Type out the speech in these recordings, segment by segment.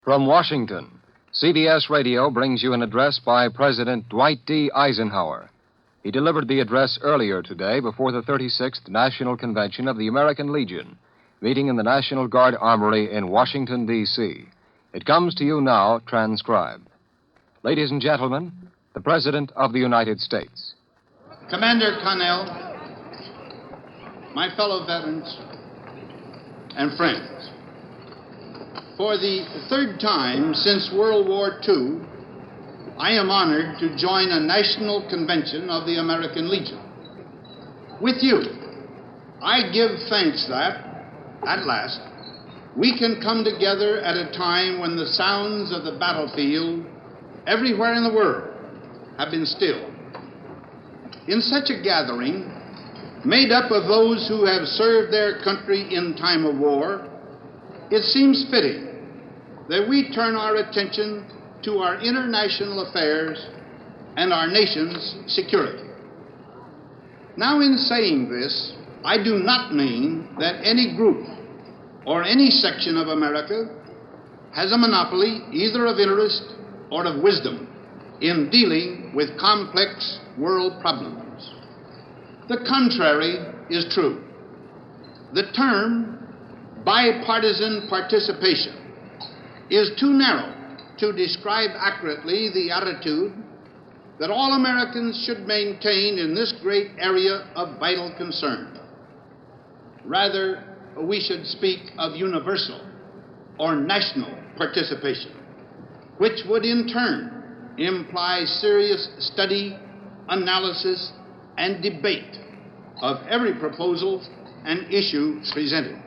From Washington, CBS Radio brings you an address by President Dwight D. Eisenhower. He delivered the address earlier today before the 36th National Convention of the American Legion, meeting in the National Guard Armory in Washington, D.C. It comes to you now, transcribed. Ladies and gentlemen, the President of the United States. Commander Connell, my fellow veterans and friends, for the third time since World War II, I am honored to join a national convention of the American Legion. With you, I give thanks that, at last, we can come together at a time when the sounds of the battlefield everywhere in the world have been stilled. In such a gathering, made up of those who have served their country in time of war, it seems fitting that we turn our attention to our international affairs and our nation's security. Now, in saying this, I do not mean that any group or any section of America has a monopoly either of interest or of wisdom in dealing with complex world problems. The contrary is true. The term bipartisan participation is too narrow to describe accurately the attitude that all Americans should maintain in this great area of vital concern. Rather, we should speak of universal or national participation, which would in turn imply serious study, analysis, and debate of every proposal and issue presented.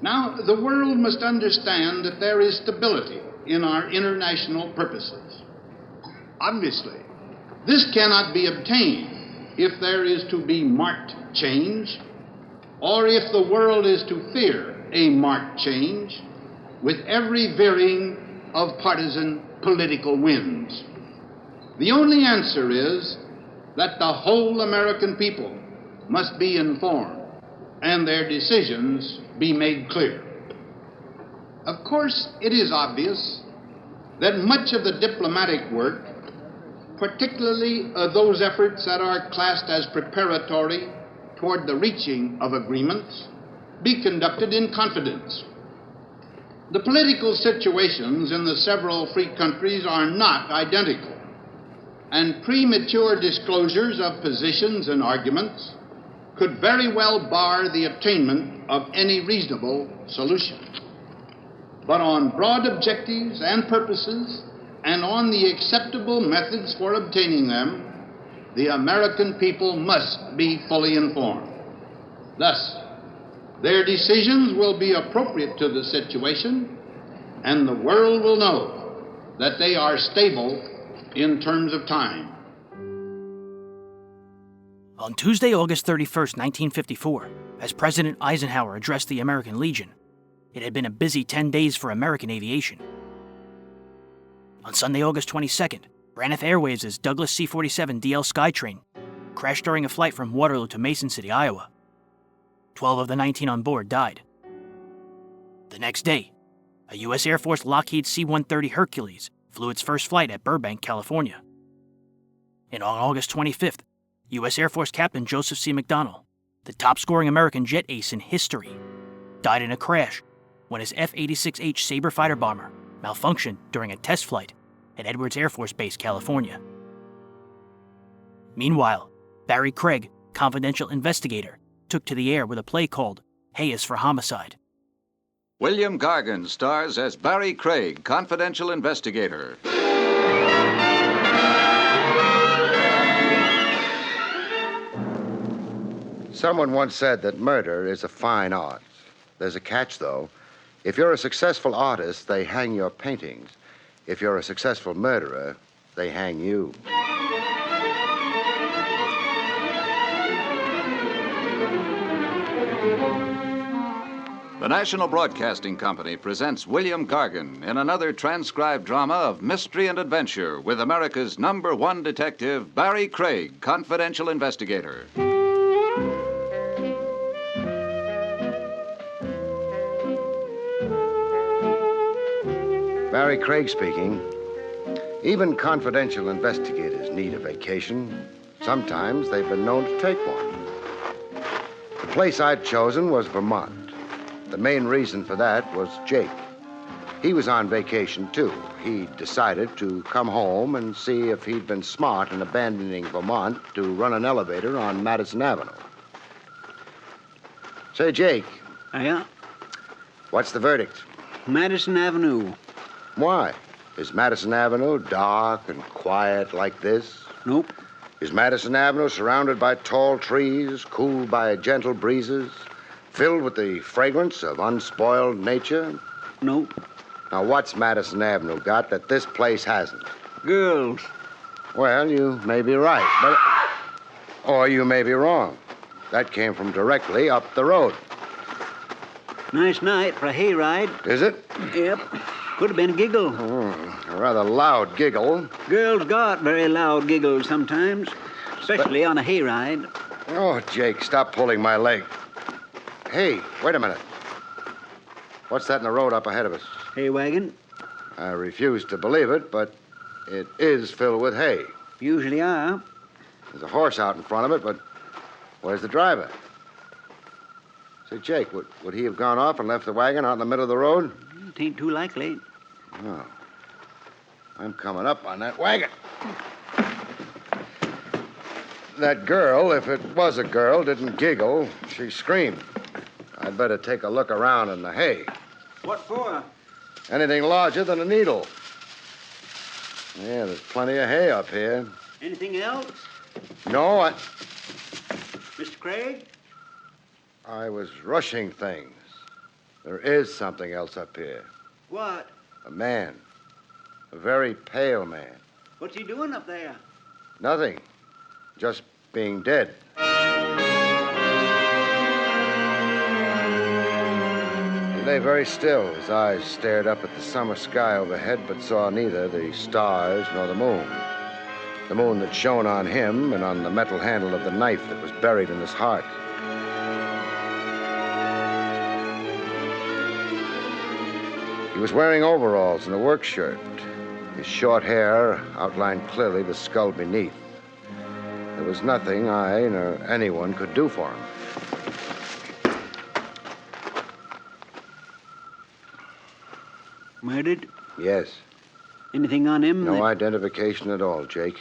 Now, the world must understand that there is stability in our international purposes. Obviously, this cannot be obtained if there is to be marked change, or if the world is to fear a marked change with every veering of partisan political winds. The only answer is that the whole American people must be informed and their decisions be made clear. Of course, it is obvious that much of the diplomatic work, particularly those efforts that are classed as preparatory toward the reaching of agreements, be conducted in confidence. The political situations in the several free countries are not identical, and premature disclosures of positions and arguments could very well bar the attainment of any reasonable solution. But on broad objectives and purposes, and on the acceptable methods for obtaining them, the American people must be fully informed. Thus, their decisions will be appropriate to the situation, and the world will know that they are stable in terms of time. On Tuesday, August 31st, 1954, as President Eisenhower addressed the American Legion, it had been a busy 10 days for American aviation. On Sunday, August 22nd, Braniff Airways' Douglas C-47 DL Skytrain crashed during a flight from Waterloo to Mason City, Iowa. 12 of the 19 on board died. The next day, a U.S. Air Force Lockheed C-130 Hercules flew its first flight at Burbank, California. And on August 25th, U.S. Air Force Captain Joseph C. McConnell, the top-scoring American jet ace in history, died in a crash when his F-86H Sabre fighter bomber malfunctioned during a test flight at Edwards Air Force Base, California. Meanwhile, Barrie Craig, confidential investigator, took to the air with a play called Hayes for Homicide. William Gargan stars as Barrie Craig, confidential investigator. Someone once said that murder is a fine art. There's a catch, though. If you're a successful artist, they hang your paintings. If you're a successful murderer, they hang you. The National Broadcasting Company presents William Gargan in another transcribed drama of mystery and adventure with America's #1 detective, Barrie Craig, confidential investigator. Barrie Craig speaking. Even confidential investigators need a vacation. Sometimes they've been known to take one. The place I'd chosen was Vermont. The main reason for that was Jake. He was on vacation, too. He decided to come home and see if he'd been smart in abandoning Vermont to run an elevator on Madison Avenue. Say, Jake. Yeah? What's the verdict? Madison Avenue. Why? Is Madison Avenue dark and quiet like this? Nope. Is Madison Avenue surrounded by tall trees, cooled by gentle breezes, filled with the fragrance of unspoiled nature? Nope. Now, what's Madison Avenue got that this place hasn't? Girls. Well, you may be right, but... Or you may be wrong. That came from directly up the road. Nice night for a hayride. Is it? Yep. Could have been a giggle. A rather loud giggle. Girls got very loud giggles sometimes, especially on a hayride. Oh, Jake, stop pulling my leg. Hey, wait a minute. What's that in the road up ahead of us? Hay wagon. I refuse to believe it, but it is filled with hay. Usually are. There's a horse out in front of it, but where's the driver? Say, Jake, would he have gone off and left the wagon out in the middle of the road? It ain't too likely. Oh. I'm coming up on that wagon. That girl, if it was a girl, didn't giggle. She screamed. I'd better take a look around in the hay. What for? Anything larger than a needle. Yeah, there's plenty of hay up here. Anything else? No, Mr. Craig? I was rushing things. There is something else up here. What? A man. A very pale man. What's he doing up there? Nothing. Just being dead. He lay very still. His eyes stared up at the summer sky overhead, but saw neither the stars nor the moon. The moon that shone on him and on the metal handle of the knife that was buried in his heart. He was wearing overalls and a work shirt. His short hair outlined clearly the skull beneath. There was nothing I nor anyone could do for him. Murdered? Yes. Anything on him? No identification at all, Jake.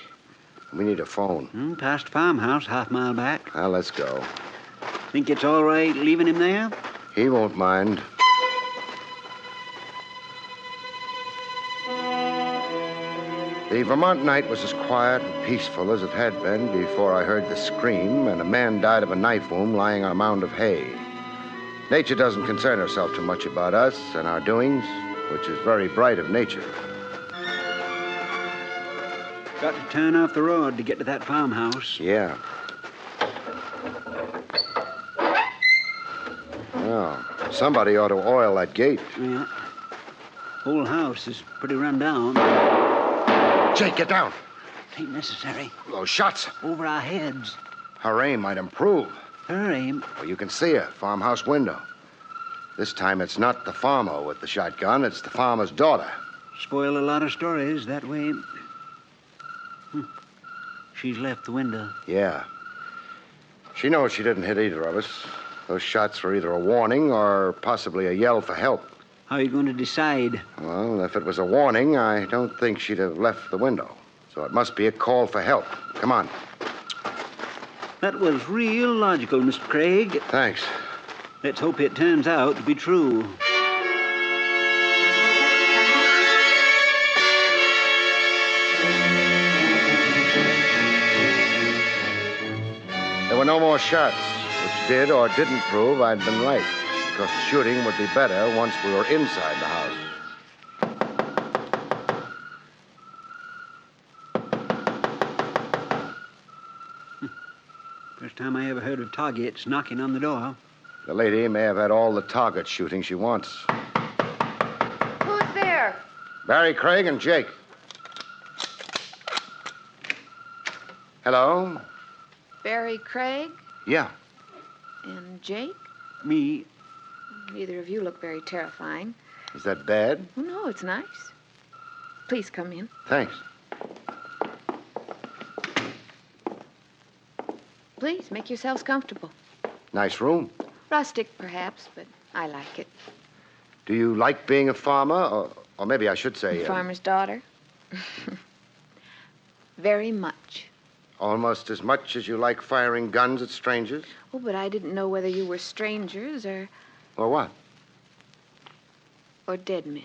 We need a phone. Past farmhouse, half-mile back. Well, let's go. Think it's all right leaving him there? He won't mind. The Vermont night was as quiet and peaceful as it had been before I heard the scream and a man died of a knife wound lying on a mound of hay. Nature doesn't concern herself too much about us and our doings, which is very bright of nature. Got to turn off the road to get to that farmhouse. Yeah. Well, somebody ought to oil that gate. Yeah. Whole house is pretty run down. Jake, get down. Ain't necessary. Those shots. Over our heads. Her aim might improve. Her aim? Well, you can see her, farmhouse window. This time it's not the farmer with the shotgun, it's the farmer's daughter. Spoil a lot of stories that way. She's left the window. Yeah. She knows she didn't hit either of us. Those shots were either a warning or possibly a yell for help. How are you going to decide? Well, if it was a warning, I don't think she'd have left the window. So it must be a call for help. Come on. That was real logical, Mr. Craig. Thanks. Let's hope it turns out to be true. There were no more shots, which did or didn't prove I'd been right, because the shooting would be better once we were inside the house. First time I ever heard of targets knocking on the door. The lady may have had all the target shooting she wants. Who's there? Barrie Craig and Jake. Hello? Barrie Craig Yeah. and Jake? Me? Neither of you look very terrifying. Is that bad? Oh, no, it's nice. Please come in. Thanks. Please, make yourselves comfortable. Nice room. Rustic, perhaps, but I like it. Do you like being a farmer? Or maybe I should say... Farmer's daughter? Very much. Almost as much as you like firing guns at strangers? Oh, but I didn't know whether you were strangers or... Or what? Or dead men.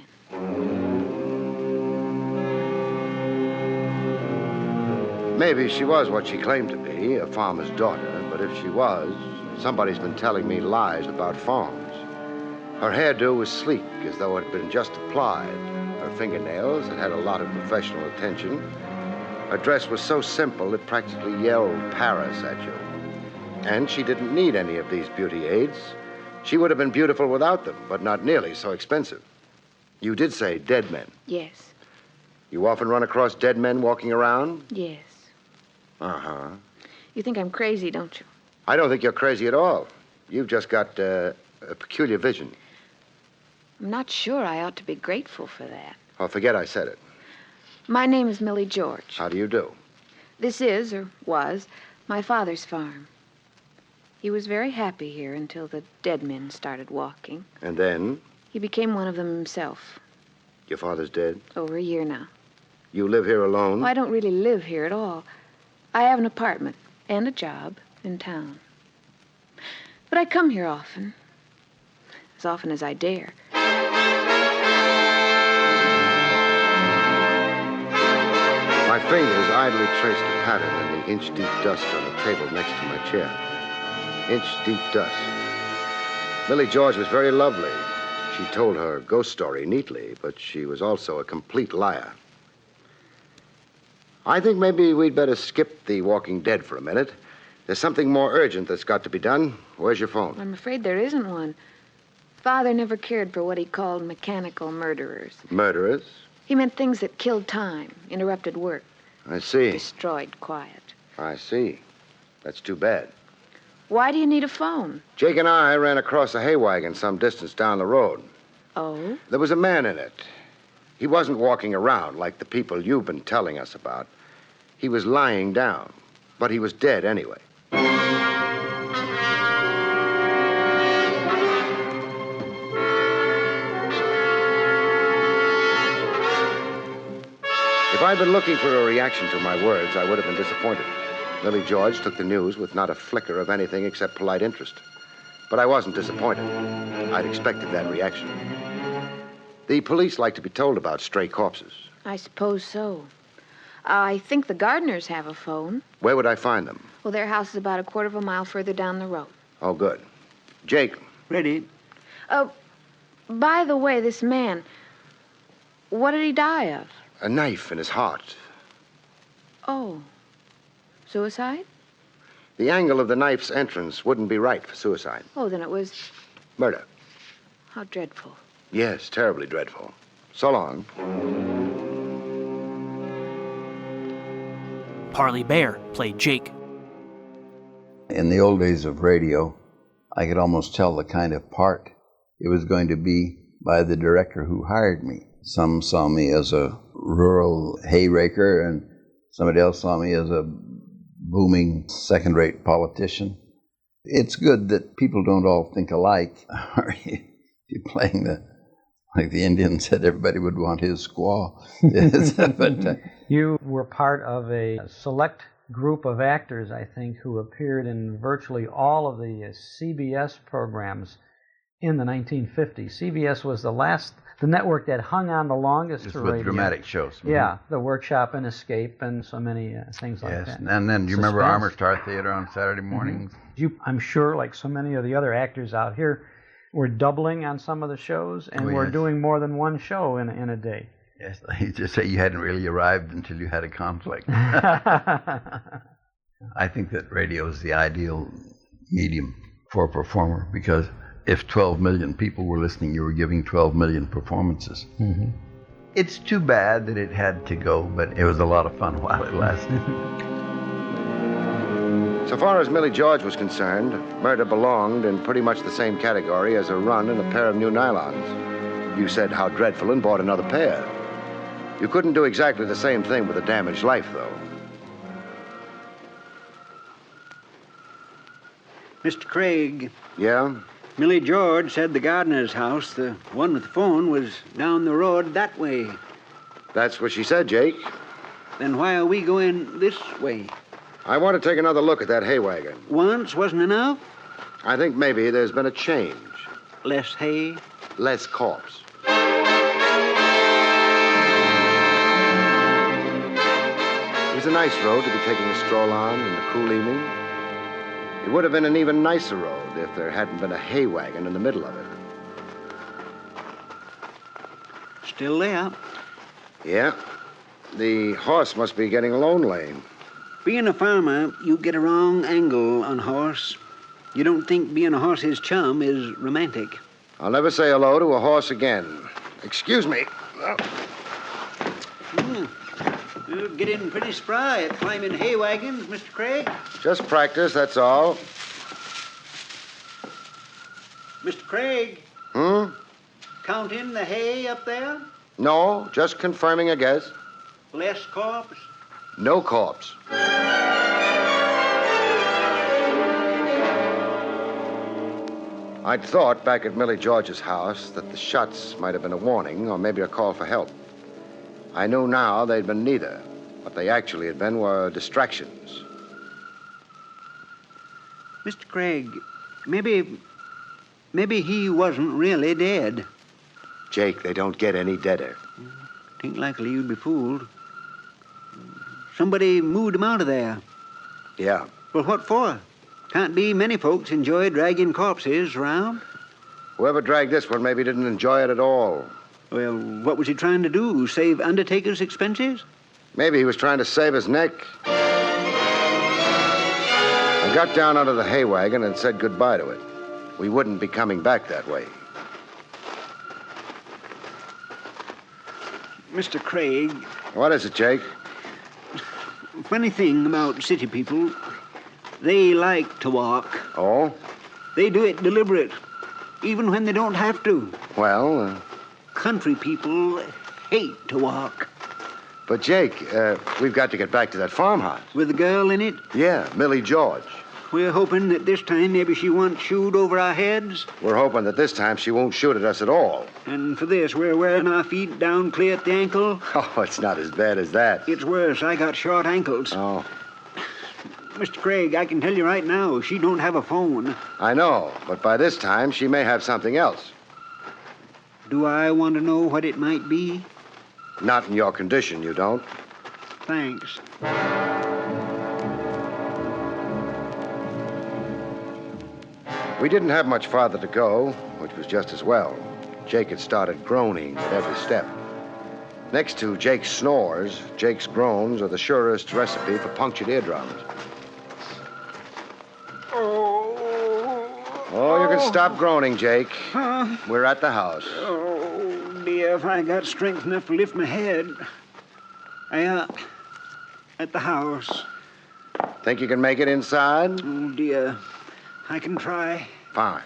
Maybe she was what she claimed to be, a farmer's daughter, but if she was, somebody's been telling me lies about farms. Her hairdo was sleek, as though it had been just applied. Her fingernails had had a lot of professional attention. Her dress was so simple it practically yelled Paris at you. And she didn't need any of these beauty aids. She would have been beautiful without them, but not nearly so expensive. You did say dead men. Yes. You often run across dead men walking around? Yes. Uh-huh. You think I'm crazy, don't you? I don't think you're crazy at all. You've just got a peculiar vision. I'm not sure I ought to be grateful for that. Oh, forget I said it. My name is Millie George. How do you do? This is, or was, my father's farm. He was very happy here until the dead men started walking. And then? He became one of them himself. Your father's dead? Over a year now. You live here alone? Oh, I don't really live here at all. I have an apartment and a job in town. But I come here often as I dare. My fingers idly traced a pattern in the inch-deep dust on the table next to my chair. Inch-deep dust. Millie George was very lovely. She told her ghost story neatly, but she was also a complete liar. I think maybe we'd better skip the Walking Dead for a minute. There's something more urgent that's got to be done. Where's your phone? I'm afraid there isn't one. Father never cared for what he called mechanical murderers. Murderers? He meant things that killed time, interrupted work. I see. Destroyed quiet. I see. That's too bad. Why do you need a phone? Jake and I ran across a hay wagon some distance down the road. Oh? There was a man in it. He wasn't walking around like the people you've been telling us about. He was lying down, but he was dead anyway. If I'd been looking for a reaction to my words, I would have been disappointed. Millie George took the news with not a flicker of anything except polite interest. But I wasn't disappointed. I'd expected that reaction. The police like to be told about stray corpses. I suppose so. I think the Gardners have a phone. Where would I find them? Well, their house is about a quarter of a mile further down the road. Oh, good. Jake. Ready? By the way, this man, what did he die of? A knife in his heart. Oh. Suicide? The angle of the knife's entrance wouldn't be right for suicide. Oh, then it was... Murder. How dreadful. Yes, terribly dreadful. So long. Parley Baer played Jake. In the old days of radio, I could almost tell the kind of part it was going to be by the director who hired me. Some saw me as a rural hay raker, and somebody else saw me as a booming second-rate politician. It's good that people don't all think alike. You're playing like the Indian said, everybody would want his squaw. But, you were part of a select group of actors, I think, who appeared in virtually all of the CBS programs in the 1950s. CBS was the network that hung on the longest just to with radio. Dramatic shows. Mm-hmm. Yeah, The Workshop and Escape and so many things like that. And then, do you remember Armour Star Theater on Saturday mornings? Mm-hmm. I'm sure, like so many of the other actors out here, were doubling on some of the shows, and were doing more than one show in a day. Yes, you just say you hadn't really arrived until you had a conflict. I think that radio is the ideal medium for a performer, because if 12 million people were listening, you were giving 12 million performances. Mm-hmm. It's too bad that it had to go, but it was a lot of fun while it lasted. So far as Millie George was concerned, murder belonged in pretty much the same category as a run in a pair of new nylons. You said how dreadful and bought another pair. You couldn't do exactly the same thing with a damaged life, though. Mr. Craig, Yeah? Millie George said the gardener's house, the one with the phone, was down the road that way. That's what she said, Jake. Then why are we going this way? I want to take another look at that hay wagon. Once wasn't enough? I think maybe there's been a change. Less hay? Less corpse. It was a nice road to be taking a stroll on in the cool evening. It would have been an even nicer road if there hadn't been a hay wagon in the middle of it. Still there. Yeah. The horse must be getting lonely. Being a farmer, you get a wrong angle on horse. You don't think being a horse's chum is romantic. I'll never say hello to a horse again. Excuse me. You're getting pretty spry at climbing hay wagons, Mr. Craig. Just practice, that's all. Mr. Craig, Hmm? counting the hay up there? No, just confirming a guess. Less corpse? No corpse. I'd thought back at Millie George's house that the shots might have been a warning or maybe a call for help. I knew now they'd been neither. What they actually had been were distractions. Mr. Craig, maybe he wasn't really dead. Jake, they don't get any deader. Ain't likely you'd be fooled. Somebody moved him out of there. Yeah. Well, what for? Can't be many folks enjoy dragging corpses around. Whoever dragged this one maybe didn't enjoy it at all. Well, what was he trying to do? Save undertaker's expenses? Maybe he was trying to save his neck. I got down out of the hay wagon and said goodbye to it. We wouldn't be coming back that way. Mr. Craig, What is it, Jake? funny thing about city people, they like to walk. Oh? They do it deliberate, even when they don't have to. Well, Country people hate to walk. but Jake, we've got to get back to that farmhouse. With a girl in it, Yeah, Millie George. we're hoping that this time maybe she won't shoot over our heads. We're hoping that this time she won't shoot at us at all. And for this, we're wearing our feet down clear at the ankle. Oh, it's not as bad as that. It's worse. I got short ankles. Oh, Mr. Craig, I can tell you right now, she don't have a phone. I know, but by this time she may have something else. Do I want to know what it might be? Not in your condition, you don't. Thanks. We didn't have much farther to go, which was just as well. Jake had started groaning at every step. Next to Jake's snores, Jake's groans are the surest recipe for punctured eardrums. Oh, you can stop groaning, Jake. We're at the house. Oh, dear, if I got strength enough to lift my head. At the house. Think you can make it inside? Oh, dear. I can try. Fine.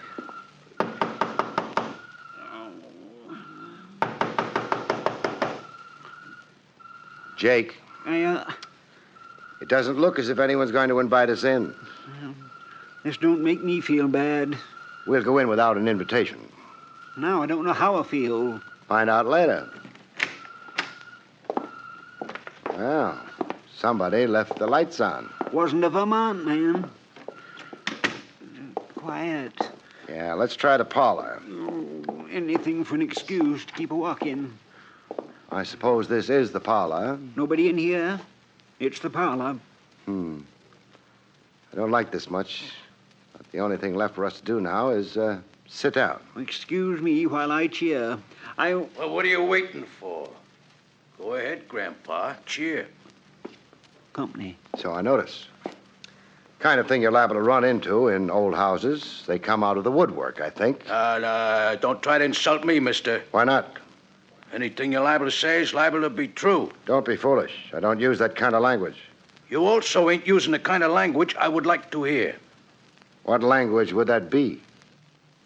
Jake, it doesn't look as if anyone's going to invite us in. This don't make me feel bad. We'll go in without an invitation. Now I don't know how I feel. Find out later. Well, somebody left the lights on. Wasn't a Vermont man. Quiet. Yeah, let's try the parlor. Oh, anything for an excuse to keep a walking. I suppose this is the parlor. Nobody in here. It's the parlor. I don't like this much. But the only thing left for us to do now is sit down. Excuse me while I cheer. Well, what are you waiting for? Go ahead, Grandpa. Cheer. Company. So I notice. Kind of thing you're liable to run into in old houses. They come out of the woodwork, I think. Don't try to insult me, mister. Why not? Anything you're liable to say is liable to be true. Don't be foolish. I don't use that kind of language. You also ain't using the kind of language I would like to hear. What language would that be?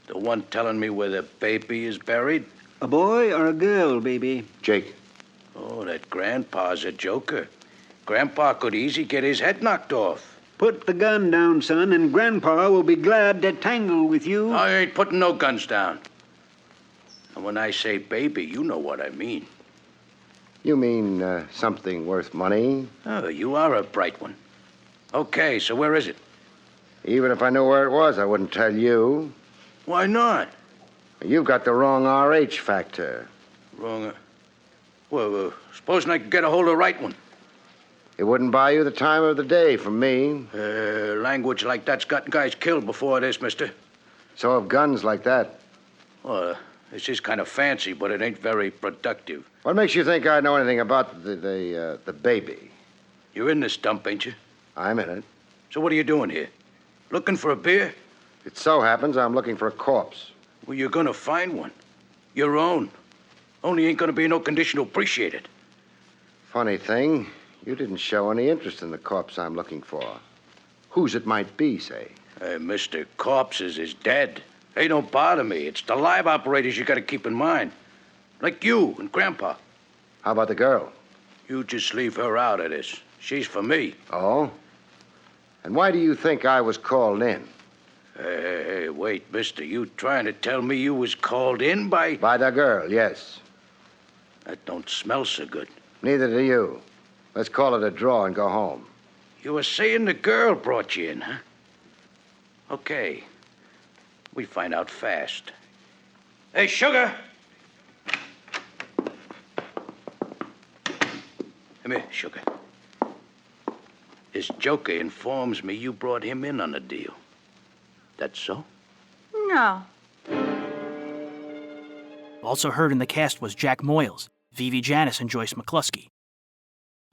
The one telling me where the baby is buried? A boy or a girl, baby? Jake. Oh, Oh, that Grandpa's a joker. Grandpa could easy get his head knocked off. Put the gun down, son, and Grandpa will be glad to tangle with you. I ain't putting no guns down. And when I say baby, you know what I mean. You mean something worth money? Oh, you are a bright one. Okay, so where is it? Even if I knew where it was, I wouldn't tell you. Why not? You've got the wrong RH factor. Wrong. Well, supposing I could get a hold of the right one. It wouldn't buy you the time of the day from me. Language like that's gotten guys killed before this, mister. So have guns like that. Well, this is kind of fancy, but it ain't very productive. What makes you think I know anything about the baby? You're in this dump, ain't you? I'm in it. So what are you doing here? Looking for a beer? It so happens I'm looking for a corpse. Well, you're gonna find one. Your own. Only ain't gonna be in no condition to appreciate it. Funny thing, you didn't show any interest in the corpse I'm looking for. Whose it might be, say. Mr. Corpses is dead. They don't bother me. It's the live operators you gotta keep in mind. Like you and Grandpa. How about the girl? You just leave her out of this. She's for me. Oh? And why do you think I was called in? Hey, wait, mister. You trying to tell me you was called in by... By the girl, yes. That don't smell so good. Neither do you. Let's call it a draw and go home. You were saying the girl brought you in, huh? Okay. We find out fast. Hey, Sugar! Come here, Sugar. This joker informs me you brought him in on the deal. That so? No. Also heard in the cast was Jack Moyles, Vivi Janiss, and Joyce McClusky.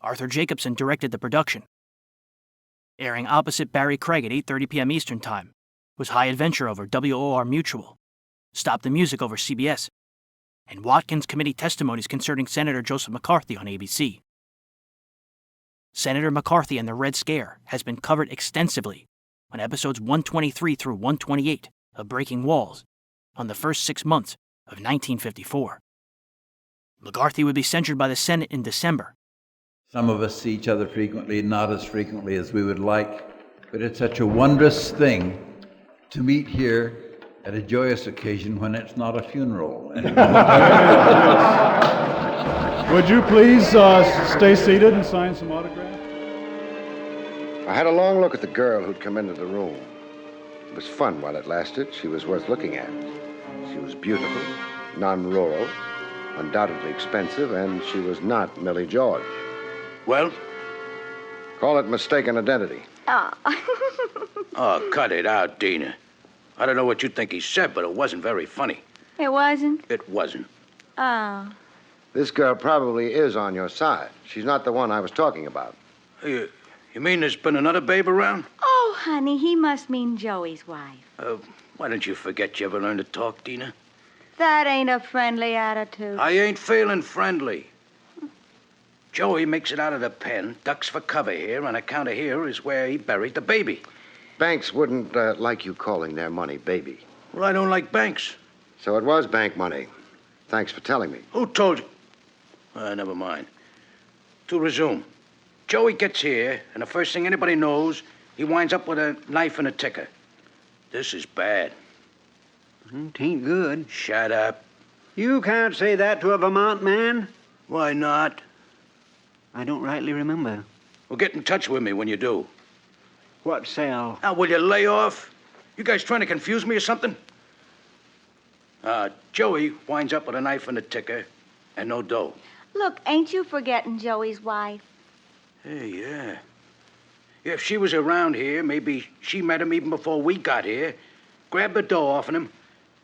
Arthur Jacobson directed the production. Airing opposite Barrie Craig at 8:30 p.m. Eastern Time was High Adventure over WOR-Mutual, Stop the Music over CBS, and Watkins Committee Testimonies concerning Senator Joseph McCarthy on ABC. Senator McCarthy and the Red Scare has been covered extensively on episodes 123 through 128 of Breaking Walls on the first 6 months of 1954. McCarthy would be censured by the Senate in December. Some of us see each other frequently, not as frequently as we would like, but it's such a wondrous thing to meet here at a joyous occasion when it's not a funeral. Would you please stay seated and sign some autographs? I had a long look at the girl who'd come into the room. It was fun while it lasted. She was worth looking at. She was beautiful, non-rural, undoubtedly expensive, and she was not Millie George. Well? Call it mistaken identity. Oh, cut it out, Dina. I don't know what you think he said, but it wasn't very funny. It wasn't? It wasn't. Oh. This girl probably is on your side. She's not the one I was talking about. You mean there's been another babe around? Oh, honey, he must mean Joey's wife. Why don't you forget you ever learned to talk, Dina? That ain't a friendly attitude. I ain't feeling friendly. Joey makes it out of the pen, ducks for cover here, on account of here is where he buried the baby. Banks wouldn't like you calling their money baby. Well, I don't like banks. So it was bank money. Thanks for telling me. Who told you? Never mind. To resume. Joey gets here, and the first thing anybody knows, he winds up with a knife and a ticker. This is bad. It ain't good. Shut up. You can't say that to a Vermont man. Why not? I don't rightly remember. Well, get in touch with me when you do. What cell? Now, will you lay off? You guys trying to confuse me or something? Joey winds up with a knife and a ticker and no dough. Look, ain't you forgetting Joey's wife? Hey, yeah. If she was around here, maybe she met him even before we got here, grabbed the dough off of him,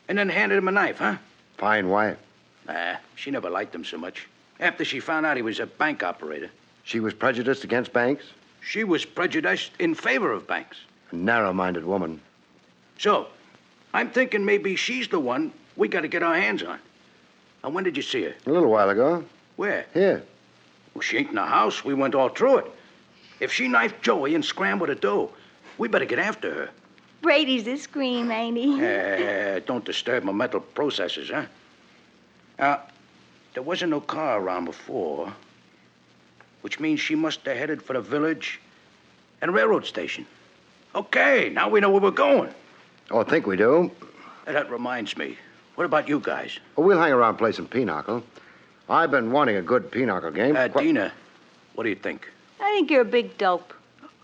and then handed him a knife, huh? Fine wife. Nah, she never liked him so much. After she found out he was a bank operator. She was prejudiced against banks? She was prejudiced in favor of banks. A narrow-minded woman. So, I'm thinking maybe she's the one we got to get our hands on. And when did you see her? A little while ago. Where? Here. Well, she ain't in the house. We went all through it. If she knifed Joey and scrambled the dough, we better get after her. Brady's a scream, ain't he? Don't disturb my mental processes, huh? Now, there wasn't no car around before. which means she must have headed for the village and railroad station. Okay, now we know where we're going. Oh, I think we do. That reminds me. What about you guys? Well, we'll hang around play some pinochle. I've been wanting a good pinochle game. Dina, what do you think? I think you're a big dope.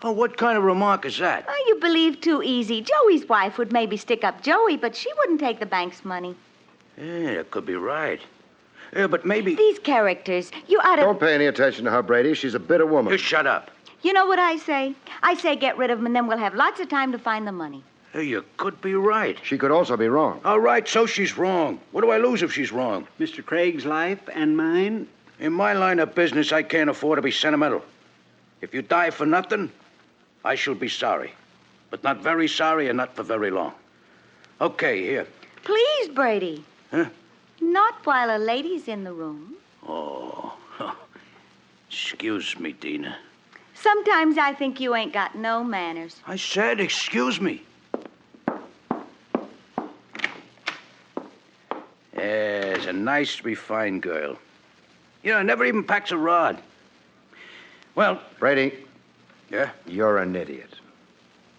Oh, what kind of remark is that? Oh, you believe too easy. Joey's wife would maybe stick up Joey, but she wouldn't take the bank's money. Yeah, that could be right. Yeah, but maybe... These characters, you ought to... Don't pay any attention to her, Brady. She's a bitter woman. You shut up. You know what I say? I say get rid of them, and then we'll have lots of time to find the money. Hey, you could be right. She could also be wrong. All right, so she's wrong. What do I lose if she's wrong? Mr. Craig's life and mine? In my line of business, I can't afford to be sentimental. If you die for nothing, I shall be sorry. But not very sorry and not for very long. Okay, here. Please, Brady. Huh? Not while a lady's in the room. Oh. Excuse me, Dina. Sometimes I think you ain't got no manners. I said excuse me. There's a nice, refined girl. You know, never even packs a rod. Well... Brady. Yeah? You're an idiot.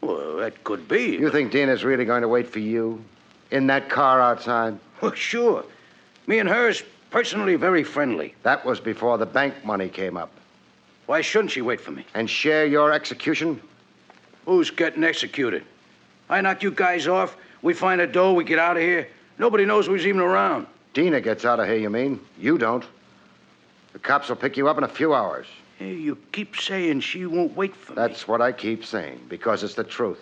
Well, that could be. You think Dina's really going to wait for you? In that car outside? Well, sure. Me and her's personally very friendly. That was before the bank money came up. Why shouldn't she wait for me? And share your execution? Who's getting executed? I knock you guys off, we find a dough, we get out of here. Nobody knows who's even around. Dina gets out of here, you mean? You don't. The cops will pick you up in a few hours. Hey, you keep saying she won't wait for me. That's what I keep saying, because it's the truth.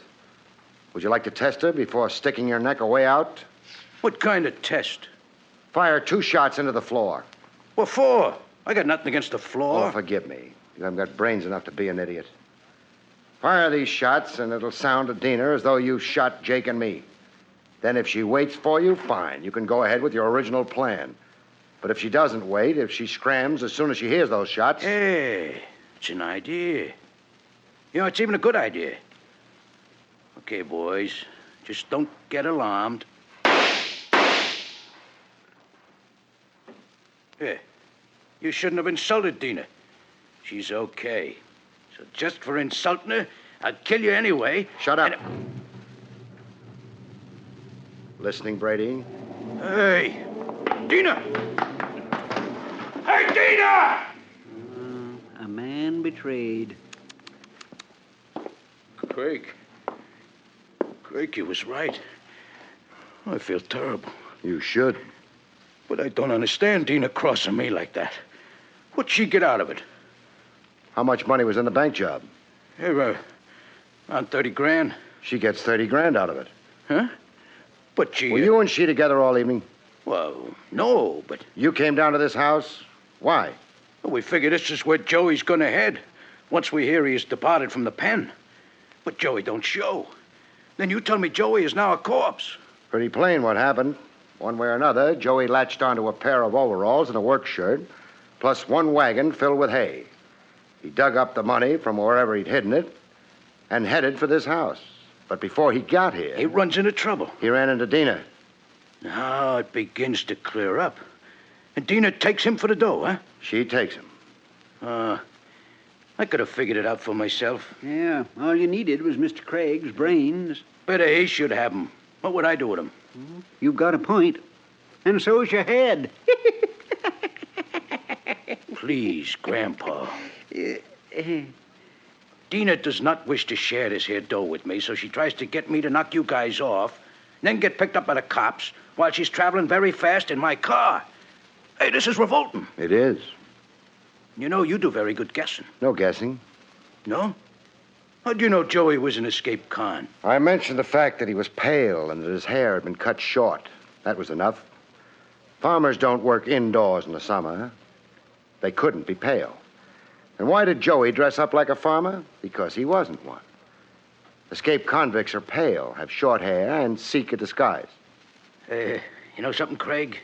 Would you like to test her before sticking your neck away out? What kind of test? Fire 2 shots into the floor. What for? I got nothing against the floor. Oh, forgive me. You haven't got brains enough to be an idiot. Fire these shots, and it'll sound to Dina as though you shot Jake and me. Then if she waits for you, fine. You can go ahead with your original plan. But if she doesn't wait, if she scrams as soon as she hears those shots... Hey, it's an idea. You know, it's even a good idea. Okay, boys, just don't get alarmed. Yeah, you shouldn't have insulted Dina. She's okay. So just for insulting her, I'll kill you anyway. Shut up. Listening, Brady? Hey, Dina! Hey, Dina! A man betrayed. Craig, you was right. I feel terrible. You should. But I don't understand Dina crossing me like that. What'd she get out of it? How much money was in the bank job? Here, around 30 grand. She gets 30 grand out of it. Huh? But she... Were you and she together all evening? Well, no, but... You came down to this house? Why? Well, we figure this is where Joey's gonna head. Once we hear he has departed from the pen. But Joey don't show. Then you tell me Joey is now a corpse. Pretty plain what happened. One way or another, Joey latched onto a pair of overalls and a work shirt, plus 1 wagon filled with hay. He dug up the money from wherever he'd hidden it and headed for this house. But before he got here... He runs into trouble. He ran into Dina. Now it begins to clear up. And Dina takes him for the dough, huh? She takes him. I could have figured it out for myself. Yeah, all you needed was Mr. Craig's brains. Better he should have them. What would I do with them? You've got a point. And so's your head. Please, Grandpa. Dina does not wish to share this here dough with me, so she tries to get me to knock you guys off, then get picked up by the cops while she's traveling very fast in my car. Hey, this is revolting. It is. You know, you do very good guessing. No guessing. No? How'd you know Joey was an escaped con? I mentioned the fact that he was pale and that his hair had been cut short. That was enough. Farmers don't work indoors in the summer. They couldn't be pale. And why did Joey dress up like a farmer? Because he wasn't one. Escaped convicts are pale, have short hair, and seek a disguise. You know something, Craig?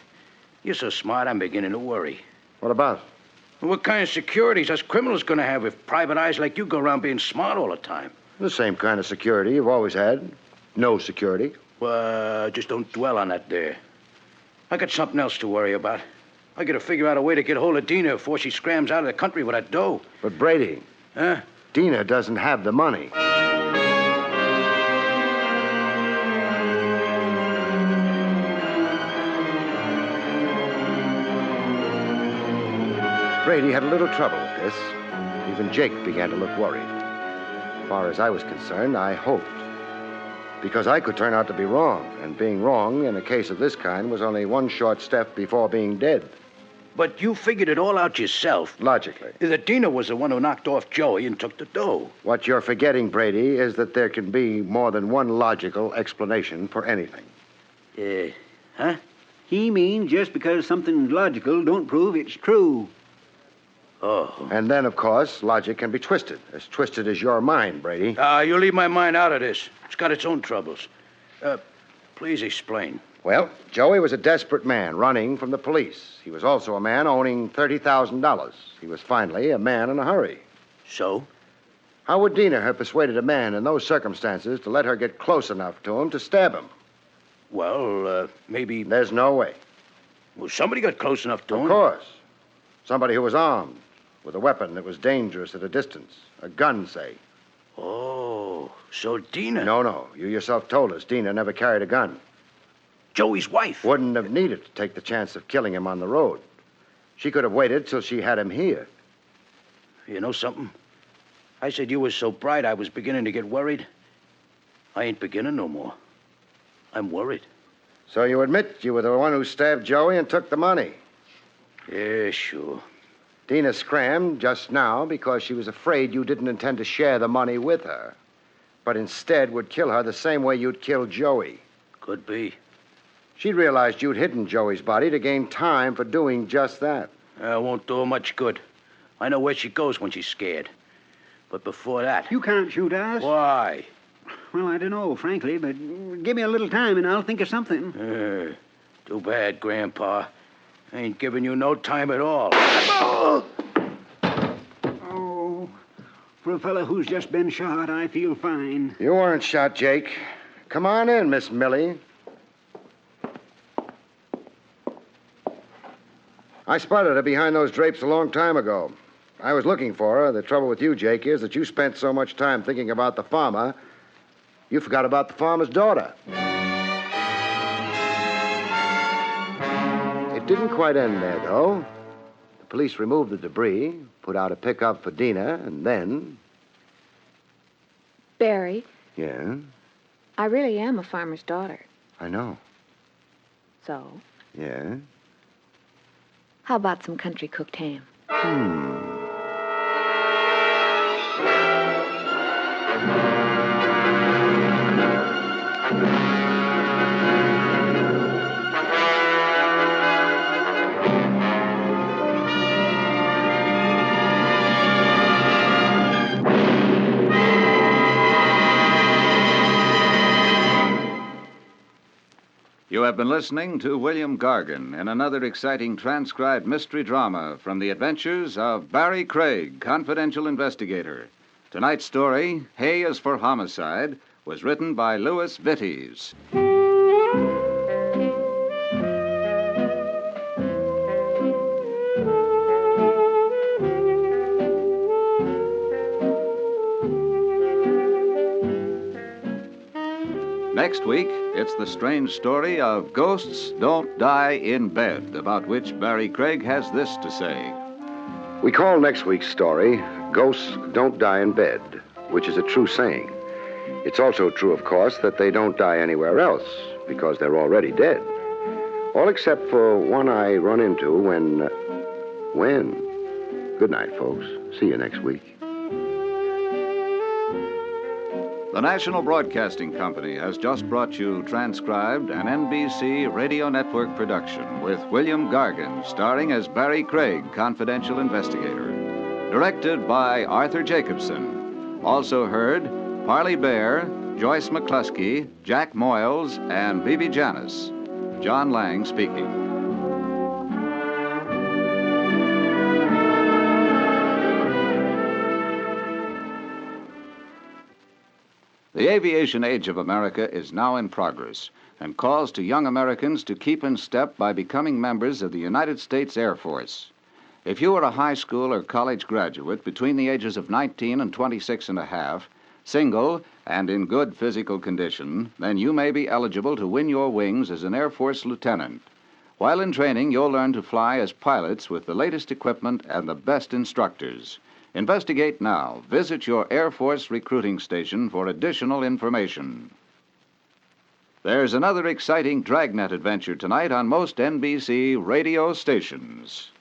You're so smart, I'm beginning to worry. What about? What kind of security is us criminals going to have if private eyes like you go around being smart all the time? The same kind of security you've always had. No security. Well, just don't dwell on that there. I got something else to worry about. I gotta figure out a way to get hold of Dina before she scrams out of the country with that dough. But Brady, Huh? Dina doesn't have the money. Brady had a little trouble with this. Even Jake began to look worried. As far as I was concerned, I hoped. Because I could turn out to be wrong, and being wrong in a case of this kind was only one short step before being dead. But you figured it all out yourself. Logically. That Dina was the one who knocked off Joey and took the dough. What you're forgetting, Brady, is that there can be more than one logical explanation for anything. Huh? He means just because something's logical don't prove it's true. Oh. And then, of course, logic can be twisted as your mind, Brady. You leave my mind out of this. It's got its own troubles. Please explain. Well, Joey was a desperate man running from the police. He was also a man owning $30,000. He was finally a man in a hurry. So? How would Dina have persuaded a man in those circumstances to let her get close enough to him to stab him? Well, maybe... There's no way. Well, somebody got close enough to him. Of course. Somebody who was armed, with a weapon that was dangerous at a distance. A gun, say. Oh, so Dina... No. You yourself told us Dina never carried a gun. Joey's wife. Wouldn't have needed to take the chance of killing him on the road. She could have waited till she had him here. You know something? I said you was so bright I was beginning to get worried. I ain't beginning no more. I'm worried. So you admit you were the one who stabbed Joey and took the money? Yeah, sure. Dina scrammed just now because she was afraid you didn't intend to share the money with her, but instead would kill her the same way you'd killed Joey. Could be. She realized you'd hidden Joey's body to gain time for doing just that. Won't do her much good. I know where she goes when she's scared. But before that... You can't shoot us. Why? Well, I don't know, frankly, but give me a little time and I'll think of something. Too bad, Grandpa. I ain't giving you no time at all. Oh, for a fellow who's just been shot, I feel fine. You weren't shot, Jake. Come on in, Miss Millie. I spotted her behind those drapes a long time ago. I was looking for her. The trouble with you, Jake, is that you spent so much time thinking about the farmer, you forgot about the farmer's daughter. It didn't quite end there, though. The police removed the debris, put out a pickup for Dina, and then... Barrie, Yeah? I really am a farmer's daughter. I know. So, Yeah? how about some country cooked ham? You have been listening to William Gargan in another exciting transcribed mystery drama from the adventures of Barrie Craig, confidential investigator. Tonight's story, Hay is for Homicide, was written by Louis Vittes. Next week, it's the strange story of Ghosts Don't Die in Bed, about which Barrie Craig has this to say. We call next week's story, Ghosts Don't Die in Bed, which is a true saying. It's also true, of course, that they don't die anywhere else, because they're already dead. All except for one I run into when... Good night, folks. See you next week. The National Broadcasting Company has just brought you transcribed an NBC Radio Network production with William Gargan starring as Barrie Craig, confidential investigator. Directed by Arthur Jacobson. Also heard Parley Baer, Joyce McClusky, Jack Moyles, and Vivi Janiss. John Lang speaking. The aviation age of America is now in progress and calls to young Americans to keep in step by becoming members of the United States Air Force. If you are a high school or college graduate between the ages of 19 and 26 and a half, single and in good physical condition, then you may be eligible to win your wings as an Air Force lieutenant. While in training, you'll learn to fly as pilots with the latest equipment and the best instructors. Investigate now. Visit your Air Force recruiting station for additional information. There's another exciting Dragnet adventure tonight on most NBC radio stations.